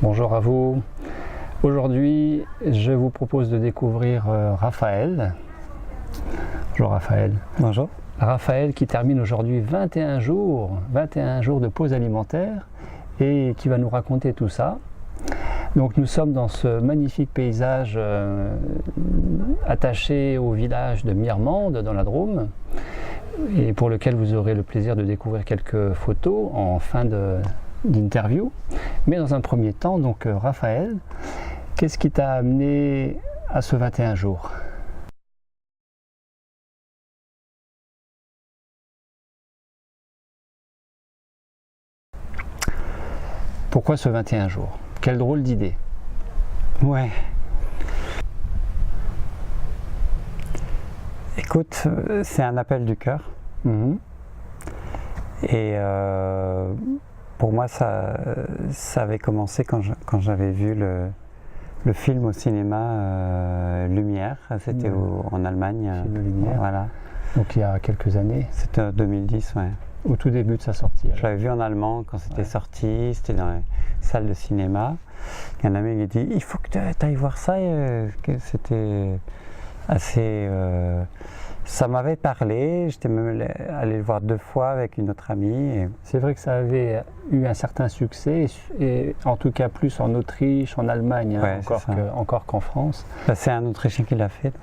Bonjour à vous. Aujourd'hui, je vous propose de découvrir Raphaël. Bonjour Raphaël. Bonjour. Raphaël qui termine aujourd'hui 21 jours de pause alimentaire et qui va nous raconter tout ça. Donc nous sommes dans ce magnifique paysage attaché au village de Mirmande dans la Drôme et pour lequel vous aurez le plaisir de découvrir quelques photos en fin d'interview. Mais dans un premier temps, donc Raphaël, qu'est-ce qui t'a amené à ce 21 jours ? Pourquoi ce 21 jours ? Quelle drôle d'idée. Ouais. Écoute, c'est un appel du cœur. Et pour moi, ça avait commencé quand j'avais vu le film au cinéma Lumière. C'était en Allemagne. Film Lumière. Voilà. Donc il y a quelques années. C'était en 2010, ouais. Au tout début de sa sortie. Je l'avais vu en allemand quand c'était sorti, c'était dans les salles de cinéma. Il y a un ami qui dit il faut que tu ailles voir ça. C'était assez. Ça m'avait parlé, j'étais même allé le voir 2 fois avec une autre amie. C'est vrai que ça avait eu un certain succès, et en tout cas plus en Autriche, en Allemagne, encore qu'en France. Bah, c'est un Autrichien qui l'a fait.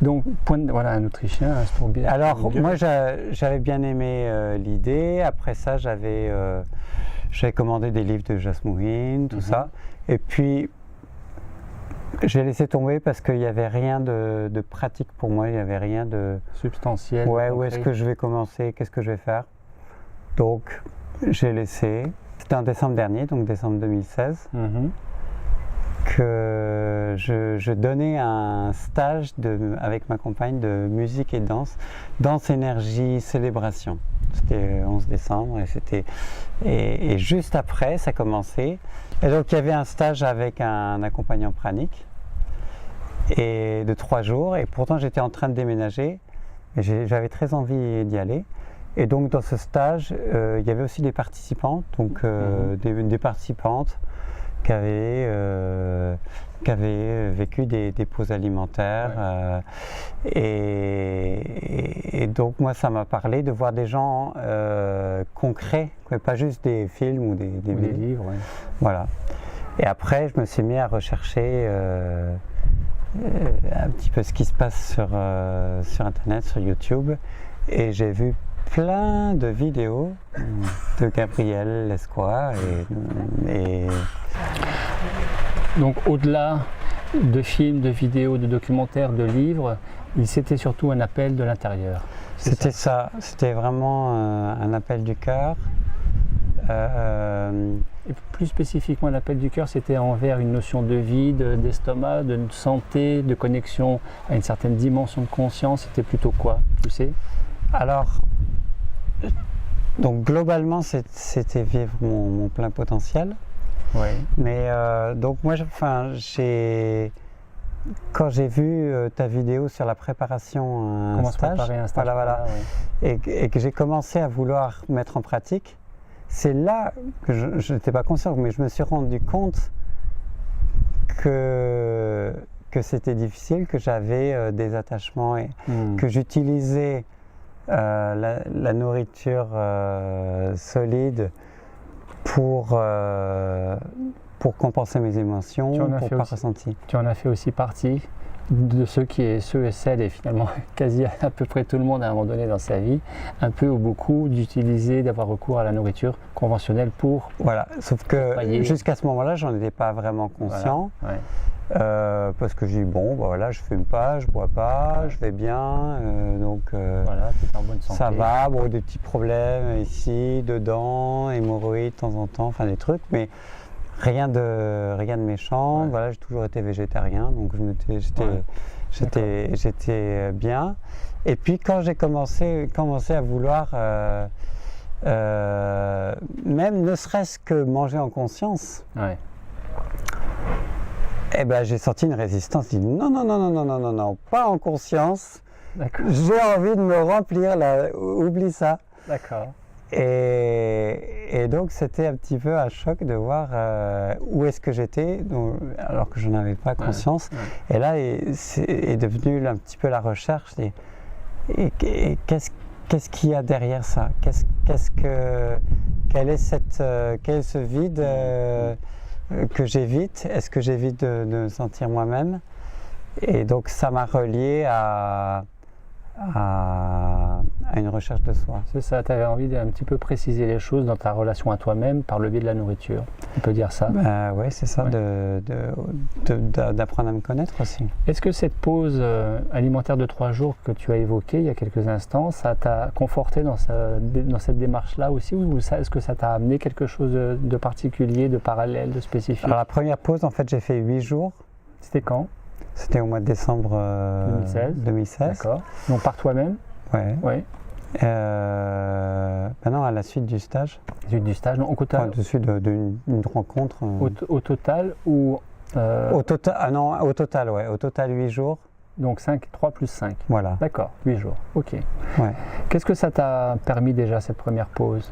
Donc voilà, un Autrichien, un Stourbien. Alors moi j'avais bien aimé l'idée, après ça j'avais commandé des livres de Jasmine, tout ça, et puis j'ai laissé tomber parce qu'il n'y avait rien de pratique pour moi, il n'y avait rien de substantiel. Ouais, où est-ce que je vais commencer, qu'est-ce que je vais faire? Donc j'ai laissé. C'était en décembre dernier, donc décembre 2016, que je donnais un stage avec ma compagne de musique et danse, énergie, célébration. C'était 11 décembre et juste après ça commençait. Et donc il y avait un stage avec un accompagnant pranique et de 3 jours, et pourtant j'étais en train de déménager et j'avais très envie d'y aller. Et donc dans ce stage il y avait aussi des participants, donc des participantes qui avaient vécu des pauses alimentaires, et donc moi ça m'a parlé de voir des gens concrets, pas juste des films ou des livres. Ouais. Voilà. Et après je me suis mis à rechercher un petit peu ce qui se passe sur internet, sur YouTube, et j'ai vu plein de vidéos de Gabriel Lescois et donc au-delà de films, de vidéos, de documentaires, de livres, c'était surtout un appel de l'intérieur. C'était ça, c'était vraiment un appel du cœur. Et plus spécifiquement, l'appel du cœur, c'était envers une notion de vie, d'estomac, de santé, de connexion à une certaine dimension de conscience. C'était plutôt quoi, tu sais ? Alors, donc globalement, c'était vivre mon plein potentiel. Oui. Mais donc moi, quand j'ai vu ta vidéo sur la préparation à un stage, voilà, et que j'ai commencé à vouloir mettre en pratique, c'est là que je n'étais pas conscient, mais je me suis rendu compte que c'était difficile, que j'avais des attachements et que j'utilisais la nourriture solide pour compenser mes émotions, pour pas ressentir. Tu en as fait aussi partie de ceux et celles, et finalement quasi à peu près tout le monde à un moment donné dans sa vie, un peu ou beaucoup, d'avoir recours à la nourriture conventionnelle pour... Voilà, sauf que jusqu'à ce moment-là, j'en étais pas vraiment conscient. Voilà. Parce que j'ai dit bon, voilà, je fume pas, je bois pas, je vais bien, donc voilà, t'es en bonne santé. Ça va, bon, des petits problèmes ici, dedans, hémorroïdes de temps en temps, enfin des trucs, mais rien de méchant. Ouais. Voilà, j'ai toujours été végétarien, donc j'étais bien. Et puis quand j'ai commencé à vouloir même ne serait-ce que manger en conscience. Ouais. Eh ben, j'ai senti une résistance. J'ai dit non, pas en conscience. D'accord. J'ai envie de me remplir là, oublie ça. D'accord. Et donc c'était un petit peu un choc de voir où est-ce que j'étais, alors que je n'en avais pas conscience. Et là est devenu un petit peu la recherche. Et qu'est-ce qu'il y a derrière ça? Quel est ce vide que j'évite? Est-ce que j'évite de me sentir moi-même? Et donc ça m'a relié à une recherche de soi. C'est ça, tu avais envie d'un petit peu préciser les choses dans ta relation à toi-même par le biais de la nourriture. On peut dire ça? Oui, c'est ça, d'apprendre à me connaître aussi. Est-ce que cette pause alimentaire de 3 jours que tu as évoquée il y a quelques instants, ça t'a conforté dans cette démarche-là aussi, ou est-ce que ça t'a amené quelque chose de particulier, de parallèle, de spécifique? Alors la première pause, en fait, j'ai fait 8 jours. C'était quand? C'était au mois de décembre 2016. D'accord. Donc par toi-même? Ouais. Ouais. Non, à la suite du stage. Suite du stage, non, au total. Dessus d'une rencontre. Au total ou Au total, non, au total, ouais. Au total 8 jours. Donc 3 plus 5. Voilà. D'accord, 8 jours. Ok. Ouais. Qu'est-ce que ça t'a permis déjà, cette première pause?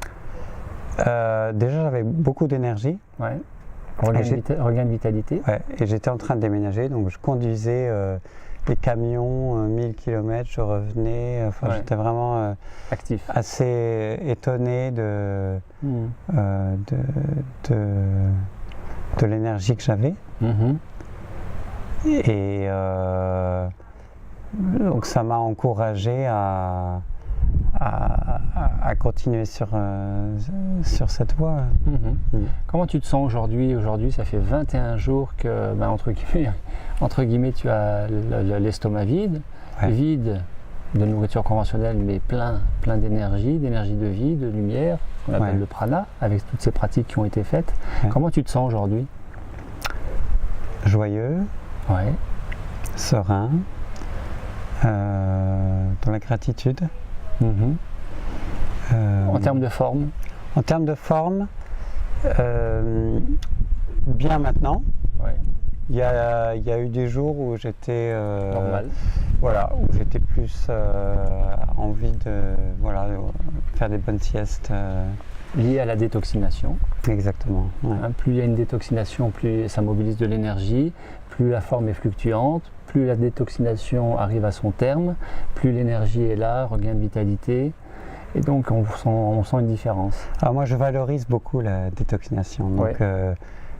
Déjà, j'avais beaucoup d'énergie. Ouais. Regain de vitalité. Ouais. Et j'étais en train de déménager, donc je conduisais des camions, 1000 km, je revenais. Enfin, j'étais vraiment actif. Assez étonné de l'énergie que j'avais. Et donc ça m'a encouragé à continuer sur cette voie. Comment tu te sens aujourd'hui? Aujourd'hui, ça fait 21 jours que, entre guillemets, tu as l'estomac vide, vide de nourriture conventionnelle, mais plein d'énergie de vie, de lumière, qu'on appelle le prana, avec toutes ces pratiques qui ont été faites. Comment tu te sens aujourd'hui? Joyeux, serein, dans la gratitude. En termes de forme? En termes de forme, bien maintenant. Il y a eu des jours où j'étais normal. Voilà, où j'étais plus envie de faire des bonnes siestes. Liées à la détoxination. Exactement. Ouais. Plus il y a une détoxination, plus ça mobilise de l'énergie, plus la forme est fluctuante, plus la détoxination arrive à son terme, plus l'énergie est là, regain de vitalité. Et donc on sent une différence. Alors moi je valorise beaucoup la détoxination, donc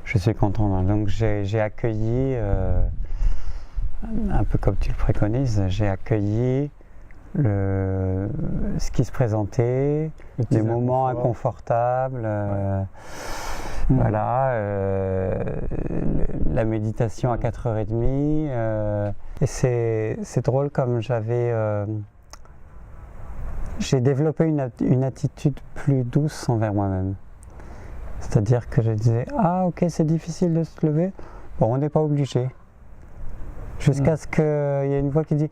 je suis content. Donc j'ai accueilli, un peu comme tu le préconises, j'ai accueilli ce qui se présentait, les moments inconfortables, la méditation à 4h30. Et c'est drôle comme j'ai développé une attitude plus douce envers moi-même. C'est-à-dire que je disais, ah ok, c'est difficile de se lever, bon on n'est pas obligé. Jusqu'à ce qu'il y ait une voix qui dit,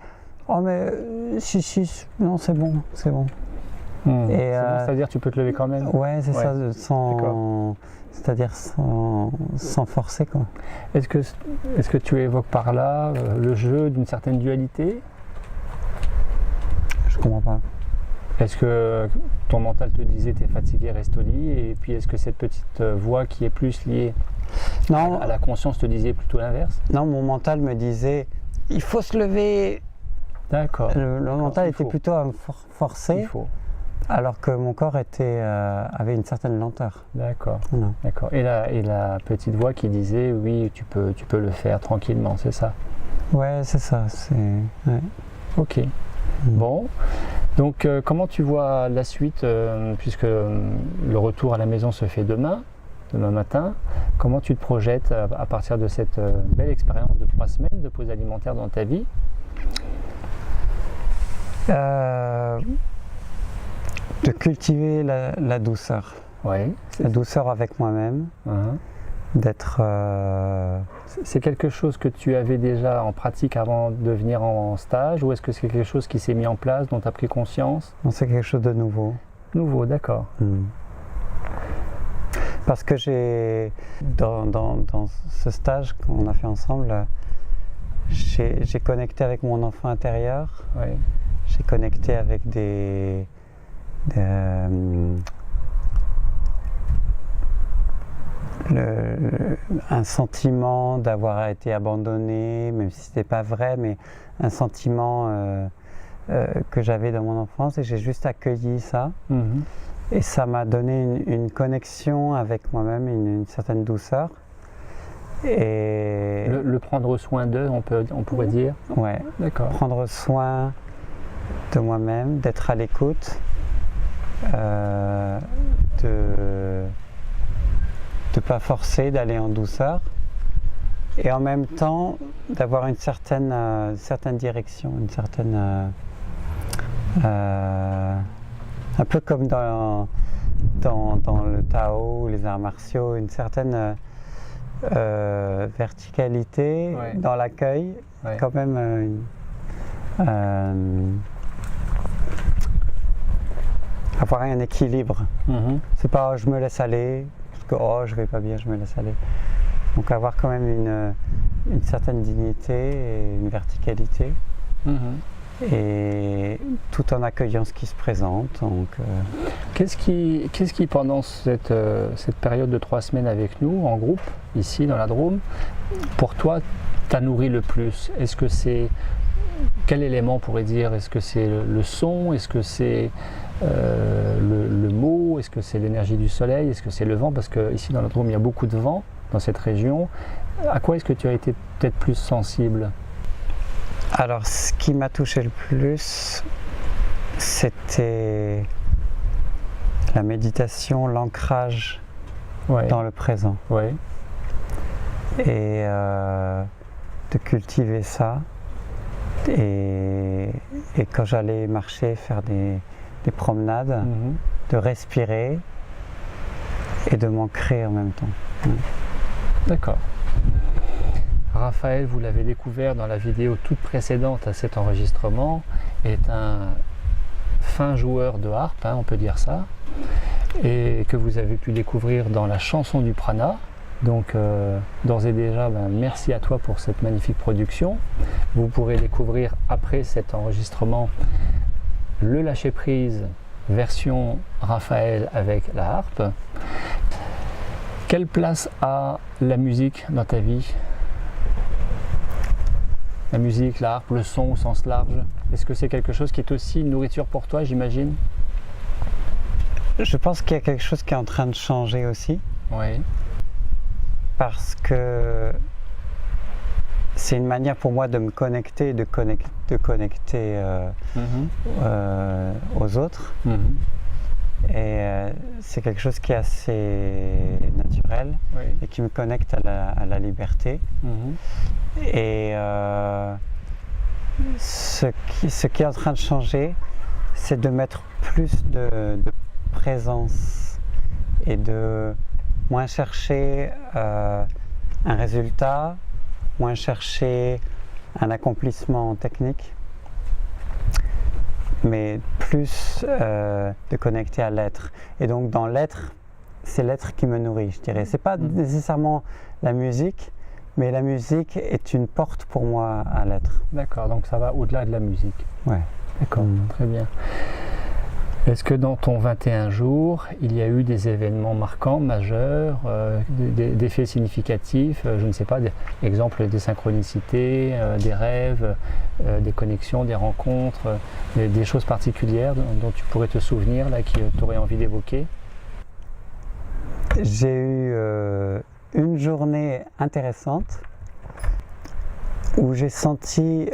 oh mais si, non c'est bon. C'est-à-dire tu peux te lever quand même? Ouais, c'est ça, c'est-à-dire sans forcer quoi. Est-ce que tu évoques par là le jeu d'une certaine dualité? Je comprends pas. Est-ce que ton mental te disait t'es fatigué, reste au lit, et puis est-ce que cette petite voix qui est plus liée à la conscience te disait plutôt l'inverse? Non, mon mental me disait il faut se lever. D'accord. Le mental était plutôt à me forcer. Il faut. Alors que mon corps avait une certaine lenteur. D'accord. D'accord. Et la petite voix qui disait oui, tu peux le faire tranquillement, c'est ça? Ouais, c'est ça. Ok. Bon. Donc comment tu vois la suite, puisque le retour à la maison se fait demain matin, comment tu te projettes à partir de cette belle expérience de 3 semaines de pause alimentaire dans ta vie? De cultiver la douceur. La douceur avec moi-même. D'être... C'est quelque chose que tu avais déjà en pratique avant de venir en stage, ou est-ce que c'est quelque chose qui s'est mis en place, dont tu as pris conscience? Non, c'est quelque chose de nouveau. Nouveau, d'accord. Parce que dans ce stage qu'on a fait ensemble, j'ai connecté avec mon enfant intérieur. J'ai connecté avec un sentiment d'avoir été abandonné, même si ce n'était pas vrai, mais un sentiment que j'avais dans mon enfance, et j'ai juste accueilli ça. Et ça m'a donné une connexion avec moi-même, une certaine douceur. Et le prendre soin d'eux, on pourrait dire. Ouais, d'accord. Prendre soin de moi-même, d'être à l'écoute, de ne pas forcer, d'aller en douceur, et en même temps d'avoir une certaine direction, une certaine un peu comme dans le Tao ou les arts martiaux, une certaine verticalité dans l'accueil, quand même avoir un équilibre. C'est pas je me laisse aller, parce que je vais pas bien, je me laisse aller. Donc avoir quand même une certaine dignité et une verticalité. Et tout en accueillant ce qui se présente. Donc, Qu'est-ce qui pendant cette période de 3 semaines avec nous, en groupe, ici dans la Drôme, pour toi, t'a nourri le plus? Est-ce que c'est... Quel élément on pourrait dire? Est-ce que c'est le son? Est-ce que c'est le mot? Est-ce que c'est l'énergie du soleil? Est-ce que c'est le vent? Parce qu'ici dans la Drôme, il y a beaucoup de vent dans cette région. À quoi est-ce que tu as été peut-être plus sensible? Alors, ce qui m'a touché le plus, c'était la méditation, l'ancrage dans le présent. Et de cultiver ça. Et quand j'allais marcher, faire des promenades, de respirer et de m'ancrer en même temps. D'accord. Raphaël, vous l'avez découvert dans la vidéo toute précédente à cet enregistrement, est un fin joueur de harpe, on peut dire ça, et que vous avez pu découvrir dans la chanson du prana. Donc d'ores et déjà, merci à toi pour cette magnifique production. Vous pourrez découvrir après cet enregistrement le lâcher prise version Raphaël avec la harpe. Quelle place a la musique dans ta vie? La musique, la harpe, le son au sens large, est-ce que c'est quelque chose qui est aussi une nourriture pour toi, j'imagine? Je pense qu'il y a quelque chose qui est en train de changer aussi. Oui. Parce que c'est une manière pour moi de me connecter, de connecter aux autres. Et c'est quelque chose qui est assez naturel et qui me connecte à la liberté. Et ce qui est en train de changer, c'est de mettre plus de présence et de moins chercher un résultat, moins chercher un accomplissement technique, mais plus de connecter à l'être. Et donc dans l'être, c'est l'être qui me nourrit, je dirais. C'est pas nécessairement la musique, mais la musique est une porte pour moi à l'être. D'accord, donc ça va au-delà de la musique. Ouais. D'accord, très bien. Est-ce que dans ton 21 jours, il y a eu des événements marquants, majeurs, des faits significatifs, je ne sais pas, exemple des synchronicités, des rêves, des connexions, des rencontres, des choses particulières dont tu pourrais te souvenir, là, qui t'auraient envie d'évoquer? J'ai eu une journée intéressante où j'ai senti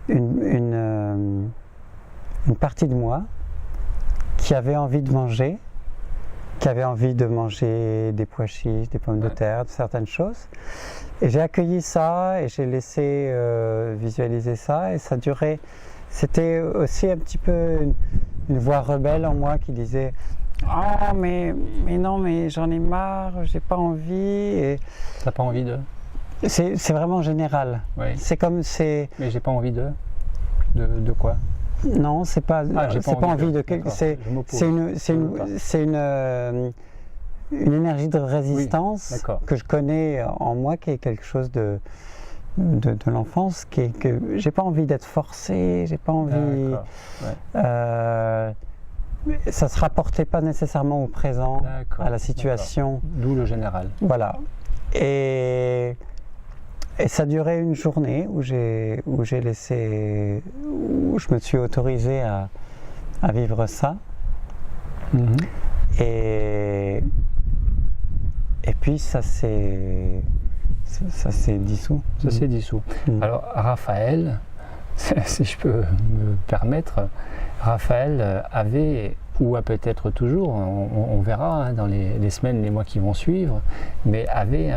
une partie de moi qui avait envie de manger, des pois chiches, des pommes de terre, de certaines choses. Et j'ai accueilli ça et j'ai laissé visualiser ça, et ça durait. C'était aussi un petit peu une voix rebelle en moi qui disait « Ah, mais non, mais j'en ai marre, j'ai pas envie. » Et t'as pas envie de? C'est vraiment général. Oui. C'est comme Mais j'ai pas envie de quoi? Non, c'est pas. C'est pas envie de. C'est une énergie de résistance que je connais en moi, qui est quelque chose de l'enfance, que j'ai pas envie d'être forcé, j'ai pas envie. ça ne se rapportait pas nécessairement au présent, D'accord, à la situation. D'où le général. Voilà. Et ça durait une journée où je me suis autorisé à vivre ça. Mhm. Et puis ça s'est dissous. Ça s'est dissous. Alors Raphaël, si je peux me permettre, Raphaël avait, ou a peut-être toujours, on verra dans les semaines, les mois qui vont suivre, mais avait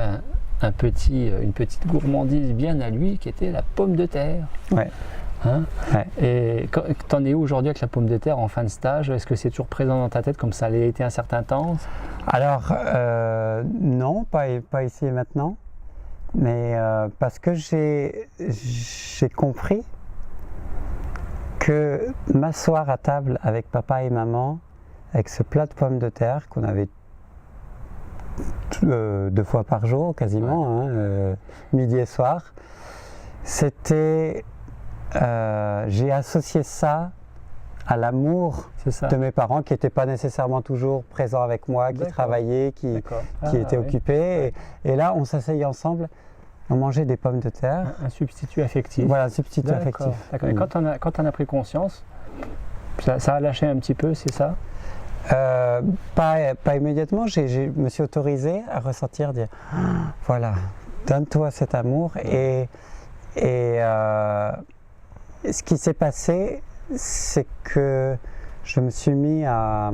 une petite gourmandise bien à lui qui était la pomme de terre. Ouais. Hein? Ouais. Et t'en es où aujourd'hui avec la pomme de terre en fin de stage? Est-ce que c'est toujours présent dans ta tête comme ça l'a été un certain temps? Alors, non, pas ici et maintenant, mais parce que j'ai compris que m'asseoir à table avec papa et maman, avec ce plat de pommes de terre qu'on avait 2 fois par jour quasiment, hein, midi et soir, c'était... j'ai associé ça à l'amour de mes parents qui n'étaient pas nécessairement toujours présents avec moi, qui travaillaient, qui étaient occupés. Et là, on s'asseyait ensemble, on mangeait des pommes de terre. Un substitut affectif. Voilà, un substitut affectif. Et quand on a pris conscience, ça a lâché un petit peu, c'est ça? Pas immédiatement, je me suis autorisé à ressentir, dire voilà, donne-toi cet amour. Et ce qui s'est passé, c'est que je me suis mis à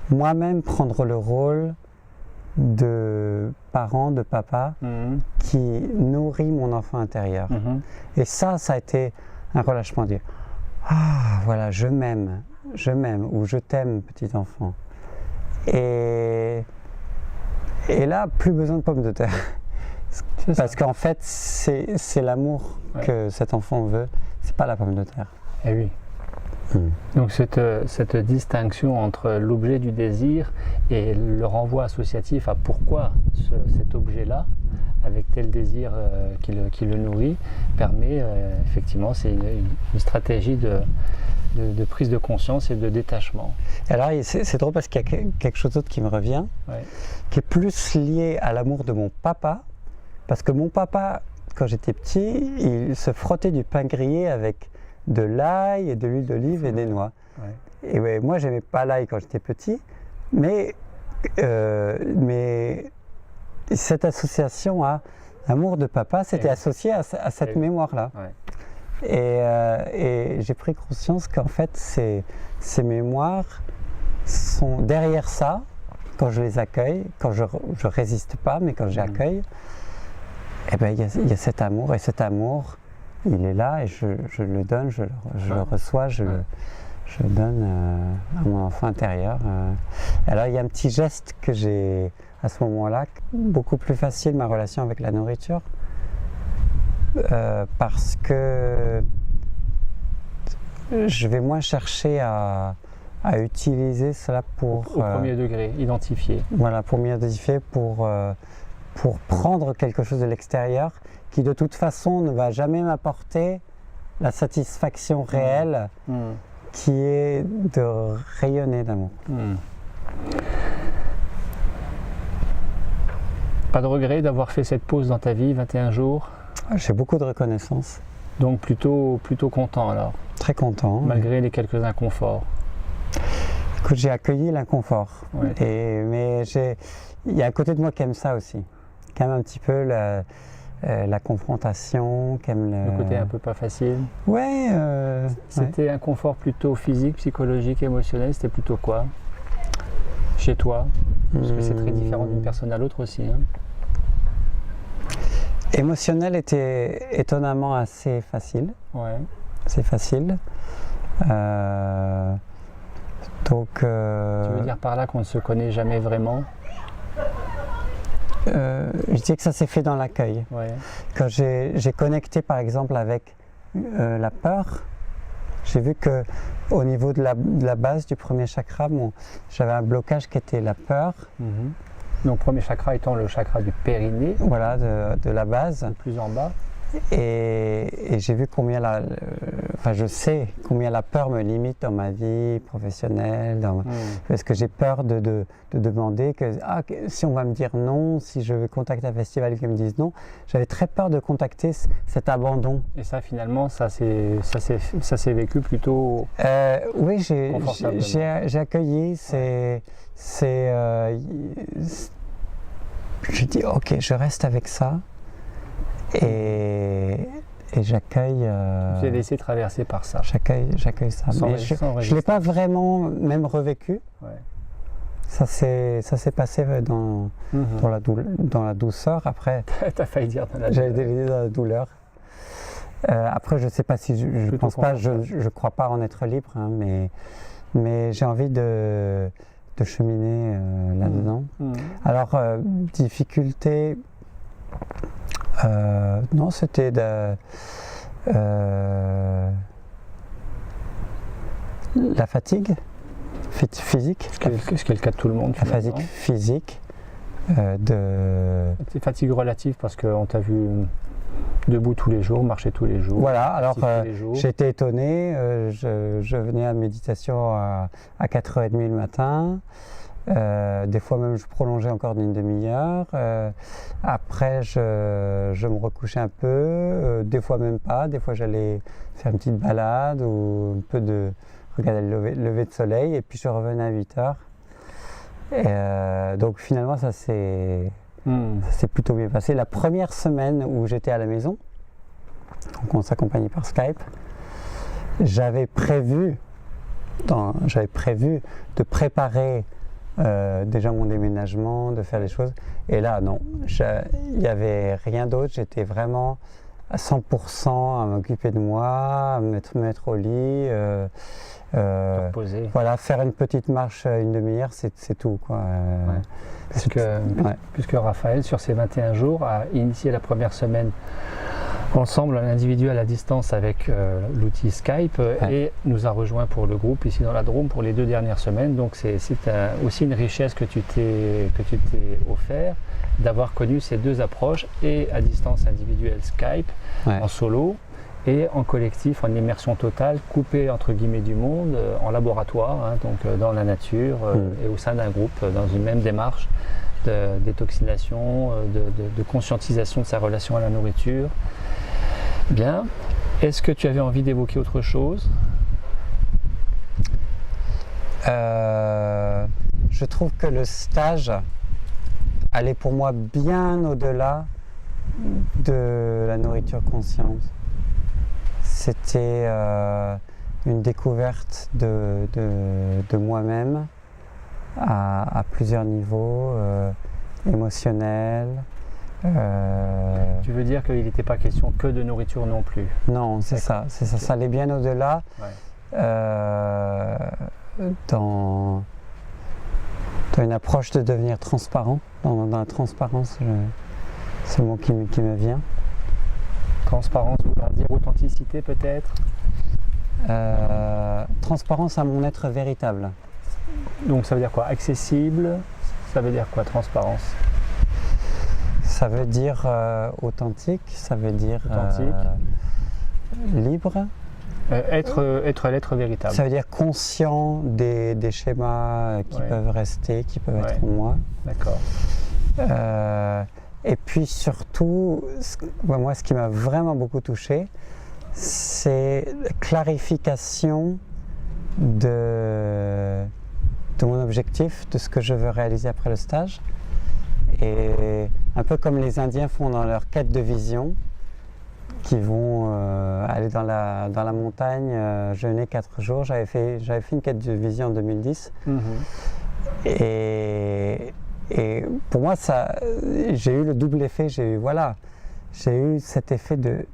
moi-même prendre le rôle de parent, de papa, qui nourrit mon enfant intérieur. Et ça a été un relâchement, dire ah voilà, je m'aime, ou je t'aime, petit enfant. Et là, plus besoin de pommes de terre. Parce qu'en fait, c'est l'amour que cet enfant veut, c'est pas la pomme de terre. Eh oui. Donc cette distinction entre l'objet du désir et le renvoi associatif à pourquoi cet objet-là, avec tel désir qui le nourrit, permet effectivement, c'est une stratégie de prise de conscience et de détachement. Alors c'est drôle parce qu'il y a quelque chose d'autre qui me revient, qui est plus lié à l'amour de mon papa, parce que mon papa, quand j'étais petit, il se frottait du pain grillé avec de l'ail et de l'huile d'olive et des noix. Et moi, j'aimais pas l'ail quand j'étais petit, mais cette association à l'amour de papa, c'était associé à cette mémoire-là. Et j'ai pris conscience qu'en fait, ces mémoires sont derrière ça, quand je les accueille, quand je résiste pas, mais quand j'accueille, eh ben, il y a cet amour, et cet amour, il est là, et je le donne, je le reçois, je le donne à mon enfant intérieur. Alors il y a un petit geste que j'ai à ce moment-là, beaucoup plus facile ma relation avec la nourriture, parce que je vais moins chercher à utiliser cela pour... Au premier degré, identifier. Voilà, pour m'identifier, pour prendre quelque chose de l'extérieur qui de toute façon ne va jamais m'apporter la satisfaction réelle qui est de rayonner d'amour. Pas de regret d'avoir fait cette pause dans ta vie, 21 jours? J'ai beaucoup de reconnaissance. Donc plutôt content alors? Très content. Malgré les quelques inconforts? Écoute, j'ai accueilli l'inconfort. Mais il y a un côté de moi qui aime ça aussi. Qui aime un petit peu la confrontation, qui aime le côté un peu pas facile. C'était un confort plutôt physique, psychologique, émotionnel, c'était plutôt quoi chez toi? Parce que c'est très différent d'une personne à l'autre aussi. Hein. Émotionnel était étonnamment assez facile. C'est facile. Donc, tu veux dire par là qu'on ne se connaît jamais vraiment? Je dis que ça s'est fait dans l'accueil. Quand j'ai connecté par exemple avec la peur, j'ai vu que au niveau de la base du premier chakra, j'avais un blocage qui était la peur. Donc premier chakra étant le chakra du périnée. Voilà, de la base. Le plus en bas. Et j'ai vu combien je sais combien la peur me limite dans ma vie professionnelle, parce que j'ai peur de demander si on va me dire non, si je veux contacter un festival et qu'ils me disent non. J'avais très peur de contacter cet abandon. Et ça, finalement, ça s'est vécu plutôt oui, j'ai accueilli. Je dis ok, je reste avec ça. Et j'accueille. Tu es laissé traverser par ça. J'accueille ça. Mais je ne l'ai pas vraiment même revécu. Ouais. Ça s'est passé dans la douceur. Après. Tu as failli dire dans la douleur. J'allais dire dans la douleur. Après, je ne sais pas si je pense pas. Je crois pas en être libre, hein, mais j'ai envie de cheminer là-dedans. Alors, difficulté. Non, c'était la fatigue physique. Ce qui est le cas de tout le monde. La fatigue physique. C'est fatigue relative parce qu'on t'a vu debout tous les jours, marcher tous les jours. Voilà, alors j'étais étonné. Je venais à la méditation à 4h30 le matin. Des fois même je prolongeais encore d'une demi-heure. Après je me recouchais un peu, des fois même pas, des fois j'allais faire une petite balade ou un peu de regarder le lever de soleil et puis je revenais à 8h. Donc finalement ça s'est plutôt bien passé. La première semaine où j'étais à la maison, donc on s'accompagnait par Skype, j'avais prévu de préparer déjà mon déménagement, de faire les choses. Et là, non, il n'y avait rien d'autre. J'étais vraiment à 100% à m'occuper de moi, à me mettre au lit. Voilà, faire une petite marche une demi-heure, c'est tout, quoi. Puisque Raphaël, sur ces 21 jours, a initié la première semaine ensemble, un individu à la distance avec l'outil Skype et nous a rejoint pour le groupe ici dans la Drôme pour les 2 dernières semaines. Donc c'est aussi une richesse que tu t'es offert d'avoir connu ces 2 approches, et à distance individuelle Skype, en solo, et en collectif, en immersion totale, coupé entre guillemets du monde, en laboratoire, donc dans la nature et au sein d'un groupe, dans une même démarche de détoxination, de conscientisation de sa relation à la nourriture. Bien. Est-ce que tu avais envie d'évoquer autre chose ? Je trouve que le stage allait pour moi bien au-delà de la nourriture consciente. C'était une découverte de moi-même à plusieurs niveaux, émotionnels. Tu veux dire qu'il n'était pas question que de nourriture non plus? Non, c'est ça, ça allait bien au-delà. Dans une approche de devenir transparent, dans la transparence, c'est le mot qui me vient. Transparence, vouloir dire authenticité peut-être? Transparence à mon être véritable. Donc ça veut dire quoi? Accessible? Ça veut dire quoi, transparence? Ça veut dire authentique, ça veut dire libre. Être l'être véritable. Ça veut dire conscient des schémas qui peuvent rester, qui peuvent être en moi. D'accord. Et puis surtout, moi ce qui m'a vraiment beaucoup touché, c'est la clarification de mon objectif, de ce que je veux réaliser après le stage. Et un peu comme les Indiens font dans leur quête de vision, qui vont aller dans la montagne, jeûner 4 jours. J'avais fait une quête de vision en 2010. Et pour moi, j'ai eu le double effet. J'ai eu cet effet de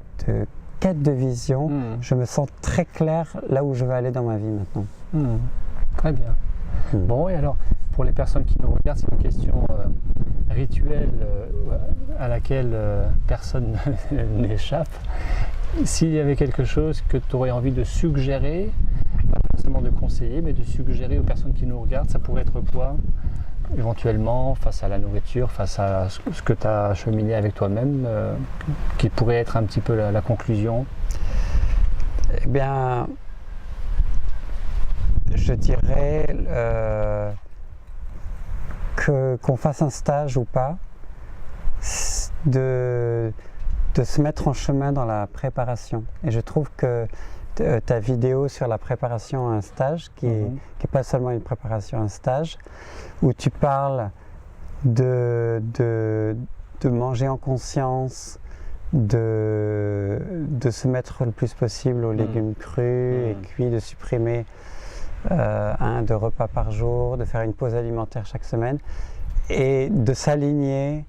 quête de vision. Je me sens très clair là où je veux aller dans ma vie maintenant. Très bien. Bon, et alors, pour les personnes qui nous regardent, c'est une question rituelle à laquelle personne n'échappe. S'il y avait quelque chose que tu aurais envie de suggérer, pas forcément de conseiller, mais de suggérer aux personnes qui nous regardent, ça pourrait être quoi éventuellement face à la nourriture, face à ce que tu as cheminé avec toi-même, qui pourrait être un petit peu la conclusion? Eh bien, je dirais qu'on fasse un stage ou pas, de se mettre en chemin dans la préparation. Et je trouve que ta vidéo sur la préparation à un stage, qui est pas seulement une préparation à un stage, où tu parles de manger en conscience, de se mettre le plus possible aux légumes crus et cuits, de supprimer 1-2 repas par jour, de faire une pause alimentaire chaque semaine et de s'aligner,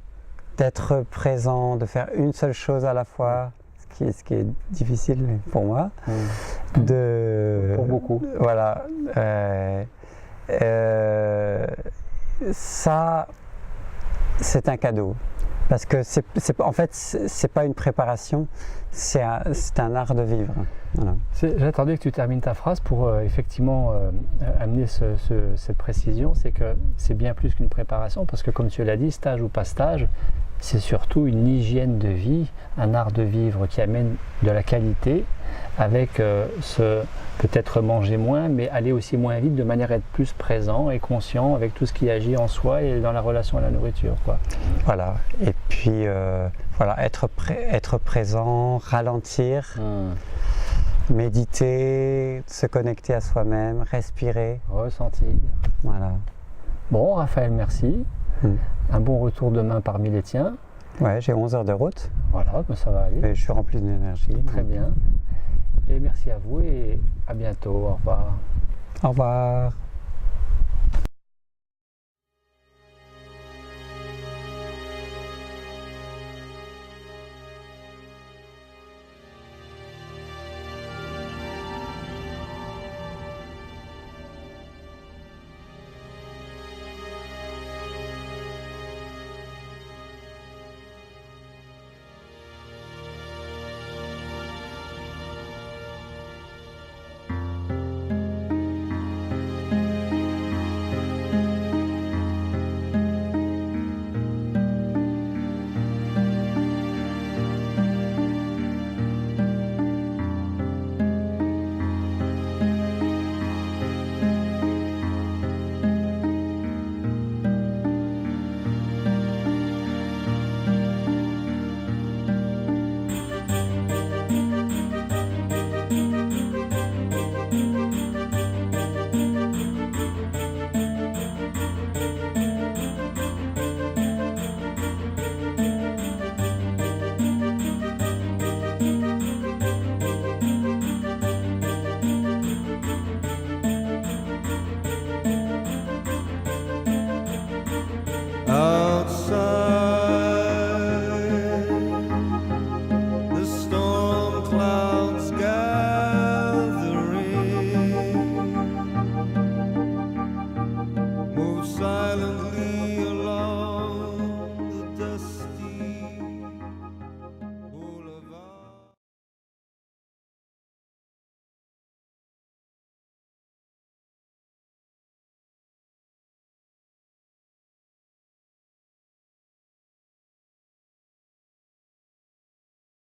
d'être présent, de faire une seule chose à la fois, ce qui est difficile pour moi. Pour beaucoup. Voilà. Ça, c'est un cadeau. Parce que en fait, c'est pas une préparation, c'est un art de vivre. Voilà. J'attendais que tu termines ta phrase pour effectivement amener cette précision, c'est que c'est bien plus qu'une préparation, parce que comme tu l'as dit, stage ou pas stage, c'est surtout une hygiène de vie, un art de vivre qui amène de la qualité, avec peut-être manger moins, mais aller aussi moins vite, de manière à être plus présent et conscient avec tout ce qui agit en soi et dans la relation à la nourriture, quoi. Voilà, et puis voilà, être présent, ralentir, méditer, se connecter à soi-même, respirer. Ressentir. Voilà. Bon, Raphaël, merci. Un bon retour demain parmi les tiens. Ouais, j'ai 11 heures de route. Voilà, ben ça va aller. Et je suis rempli d'énergie. Très bien. Et merci à vous et à bientôt. Au revoir. Au revoir. silently